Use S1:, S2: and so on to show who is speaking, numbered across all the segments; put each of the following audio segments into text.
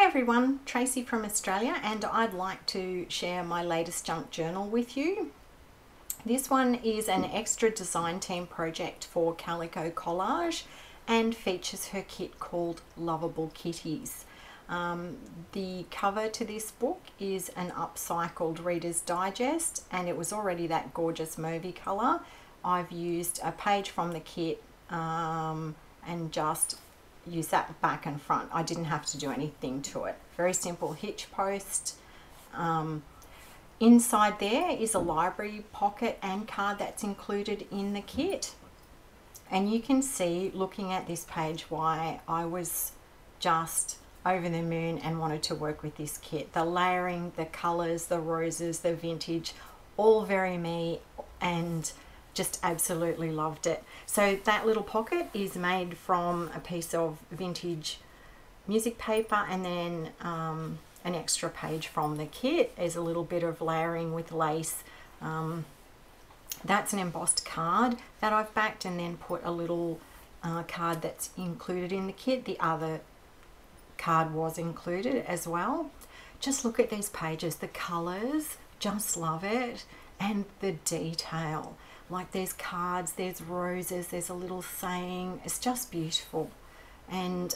S1: everyone, Tracy from Australia, and I'd like to share my latest junk journal with you. This one is an extra design team project for Calico Collage and features her kit called Lovable Kitties. The cover to this book is an upcycled Reader's Digest, and it was already that gorgeous mauvey colour. I've used a page from the kit and just use that back and front. I didn't have to do anything to it. Very simple hitch post. Inside there is a library pocket and card that's included in the kit. And you can see, looking at this page, why I was just over the moon and wanted to work with this kit. The layering, the colours, the roses, the vintage, all very me, and just absolutely loved it. So that little pocket is made from a piece of vintage music paper, and then an extra page from the kit is a little bit of layering with lace. That's an embossed card that I've backed and then put a little card that's included in the kit. The other card was included as well. Just look at these pages, the colours, just love it, and the detail. Like there's cards, there's roses, there's a little saying. It's just beautiful, and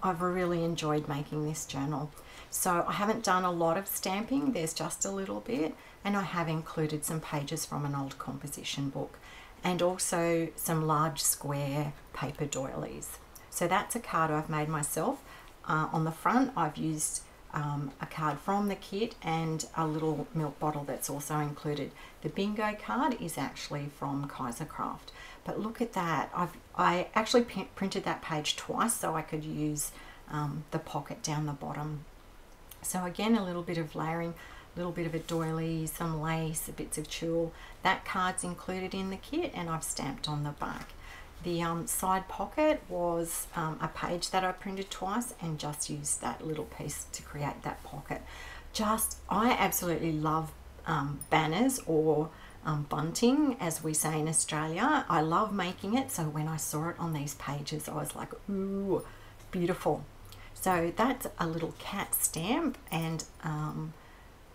S1: I've really enjoyed making this journal. So I haven't done a lot of stamping, there's just a little bit, and I have included some pages from an old composition book and also some large square paper doilies. So that's a card I've made myself. On the front I've used a card from the kit and a little milk bottle that's also included. The bingo card is actually from Kaisercraft, but look at that. I actually printed that page twice so I could use the pocket down the bottom. So again, a little bit of layering, a little bit of a doily, some lace, bits of tulle. That card's included in the kit and I've stamped on the back. The side pocket was a page that I printed twice and just used that little piece to create that pocket. I absolutely love banners, or bunting as we say in Australia. I love making it, so when I saw it on these pages I was like, ooh, beautiful. So that's a little cat stamp, and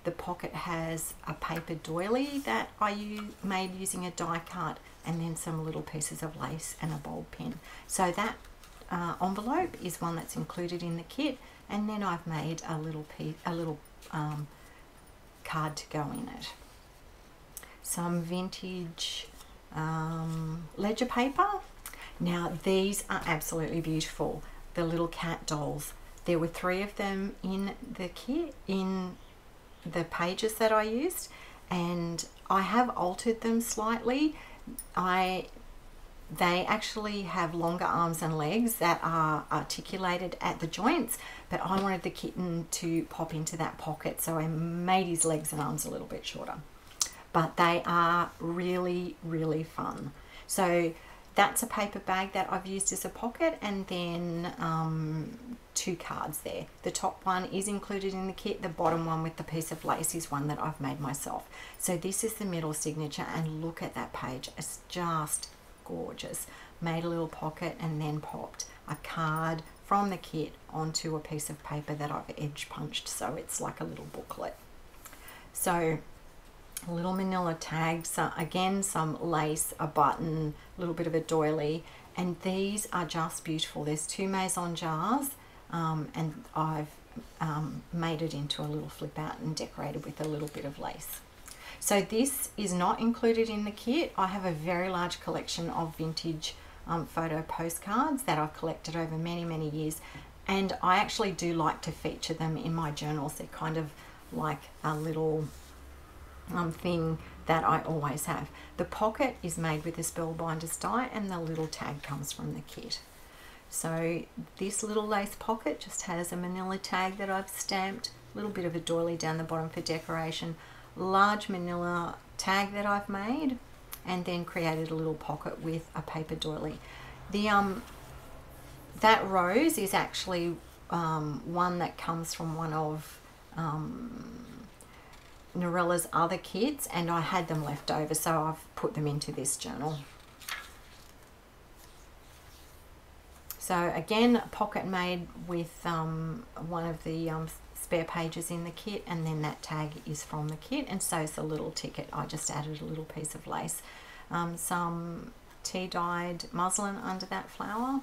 S1: the pocket has a paper doily that I made using a die cut, and then some little pieces of lace and a bulb pin. So that envelope is one that's included in the kit, and then I've made a little card to go in it. Some vintage ledger paper. Now these are absolutely beautiful. The little cat dolls. There were 3 of them in the kit, in the pages that I used, and I have altered them slightly. They actually have longer arms and legs that are articulated at the joints, but I wanted the kitten to pop into that pocket, so I made his legs and arms a little bit shorter. But they are really, really fun. So that's a paper bag that I've used as a pocket, and then 2 cards there. The top one is included in the kit. The bottom one with the piece of lace is one that I've made myself. So this is the middle signature, and look at that page. It's just gorgeous. Made a little pocket and then popped a card from the kit onto a piece of paper that I've edge punched, so it's like a little booklet. So a little manila tag, so again some lace, a button, a little bit of a doily, and these are just beautiful. There's 2 maison jars, and I've made it into a little flip out and decorated with a little bit of lace. So this is not included in the kit. I have a very large collection of vintage photo postcards that I've collected over many, many years, and I actually do like to feature them in my journals. They're kind of like a little thing that I always have. The pocket is made with a Spellbinders die, and the little tag comes from the kit. So this little lace pocket just has a manila tag that I've stamped, a little bit of a doily down the bottom for decoration, large manila tag that I've made, and then created a little pocket with a paper doily. The that rose is actually one that comes from one of Norella's other kits, and I had them left over, so I've put them into this journal. So again, a pocket made with one of the spare pages in the kit, and then that tag is from the kit, and so is the little ticket. I just added a little piece of lace, some tea dyed muslin under that flower.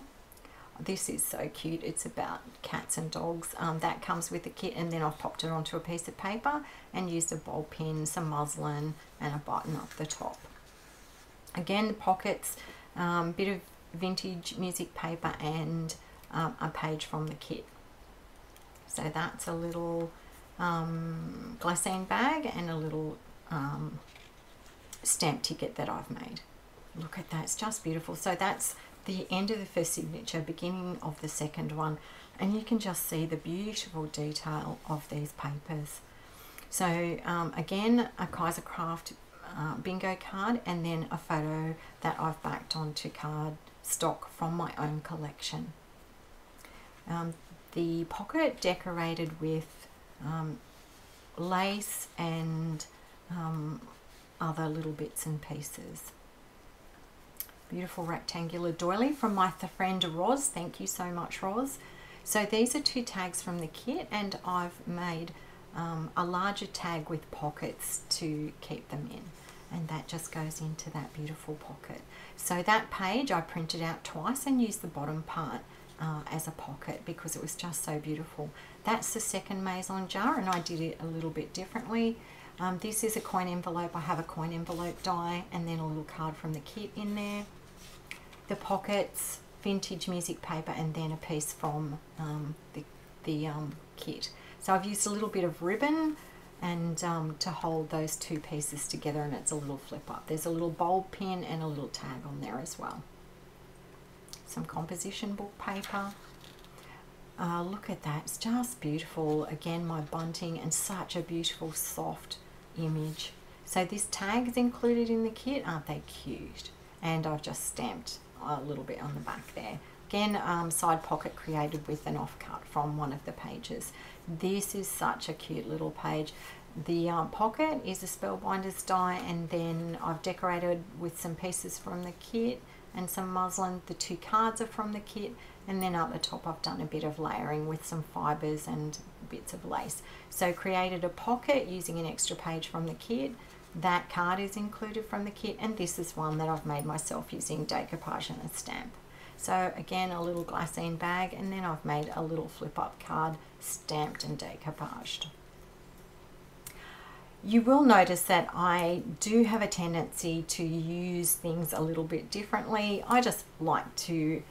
S1: This is so cute. It's about cats and dogs. That comes with the kit, and then I've popped it onto a piece of paper and used a ball pin, some muslin, and a button up the top. Again, the pockets, bit of vintage music paper, and a page from the kit. So that's a little glassine bag and a little stamp ticket that I've made. Look at that, it's just beautiful. So that's the end of the first signature, beginning of the second one, and you can just see the beautiful detail of these papers. So again, a Kaisercraft bingo card, and then a photo that I've backed onto card stock from my own collection. The pocket decorated with lace and other little bits and pieces. Beautiful rectangular doily from my friend Roz. Thank you so much, Roz. So these are 2 tags from the kit, and I've made a larger tag with pockets to keep them in, and that just goes into that beautiful pocket. So that page I printed out twice and used the bottom part as a pocket because it was just so beautiful. That's the second maison jar, and I did it a little bit differently. This is a coin envelope. I have a coin envelope die and then a little card from the kit in there. The pockets, vintage music paper, and then a piece from the kit. So I've used a little bit of ribbon and to hold those 2 pieces together, and it's a little flip up. There's a little bold pin and a little tag on there as well. Some composition book paper. Look at that, it's just beautiful. Again, my bunting, and such a beautiful soft image. So this tag is included in the kit. Aren't they cute? And I've just stamped a little bit on the back there. Again, side pocket created with an offcut from one of the pages. This is such a cute little page. The pocket is a Spellbinders die, and then I've decorated with some pieces from the kit and some muslin. The 2 cards are from the kit, and then up the top I've done a bit of layering with some fibres and bits of lace. So created a pocket using an extra page from the kit. That card is included from the kit, and this is one that I've made myself using decoupage and a stamp. So again, a little glassine bag, and then I've made a little flip up card stamped and decoupaged. You will notice that I do have a tendency to use things a little bit differently. I just like to, you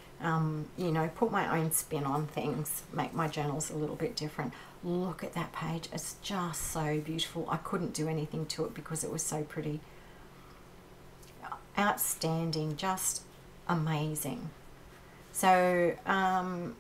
S1: know, put my own spin on things, make my journals a little bit different. Look at that page, it's just so beautiful. I couldn't do anything to it because it was so pretty. Outstanding, just amazing. So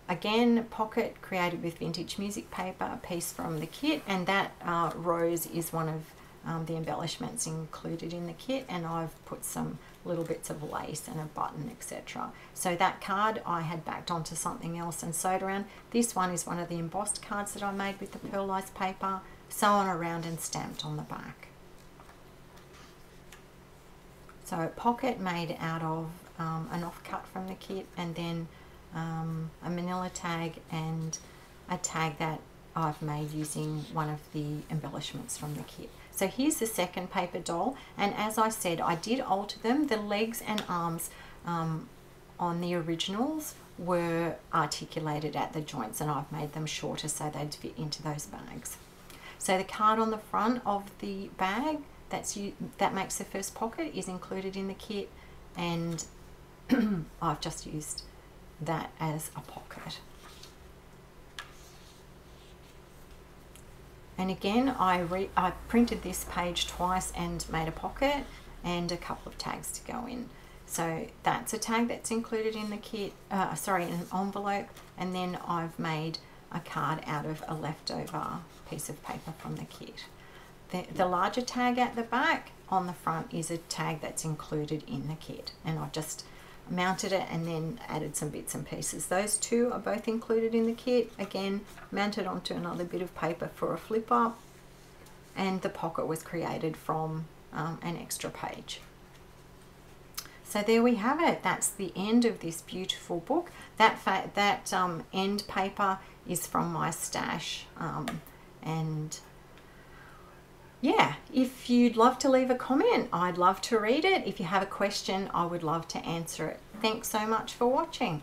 S1: again, pocket created with vintage music paper, a piece from the kit, and that rose is one of the embellishments included in the kit, and I've put some little bits of lace and a button, etc. So that card I had backed onto something else and sewed around. This one is one of the embossed cards that I made with the pearlized paper, sewn around and stamped on the back. So pocket made out of an offcut from the kit, and then a manila tag and a tag that I've made using one of the embellishments from the kit. So here's the second paper doll, and as I said, I did alter them. The legs and arms on the originals were articulated at the joints, and I've made them shorter so they'd fit into those bags. So the card on the front of the bag that makes the first pocket is included in the kit, and I've just used that as a pocket. And again, I printed this page twice and made a pocket and a couple of tags to go in. So that's a tag that's included in the kit, sorry, in an envelope, and then I've made a card out of a leftover piece of paper from the kit. The larger tag at the back on the front is a tag that's included in the kit, and I've just mounted it and then added some bits and pieces. Those 2 are both included in the kit. Again, mounted onto another bit of paper for a flip up, and the pocket was created from an extra page. So there we have it. That's the end of this beautiful book. That end paper is from my stash. And yeah, if you'd love to leave a comment, I'd love to read it. If you have a question, I would love to answer it. Thanks so much for watching.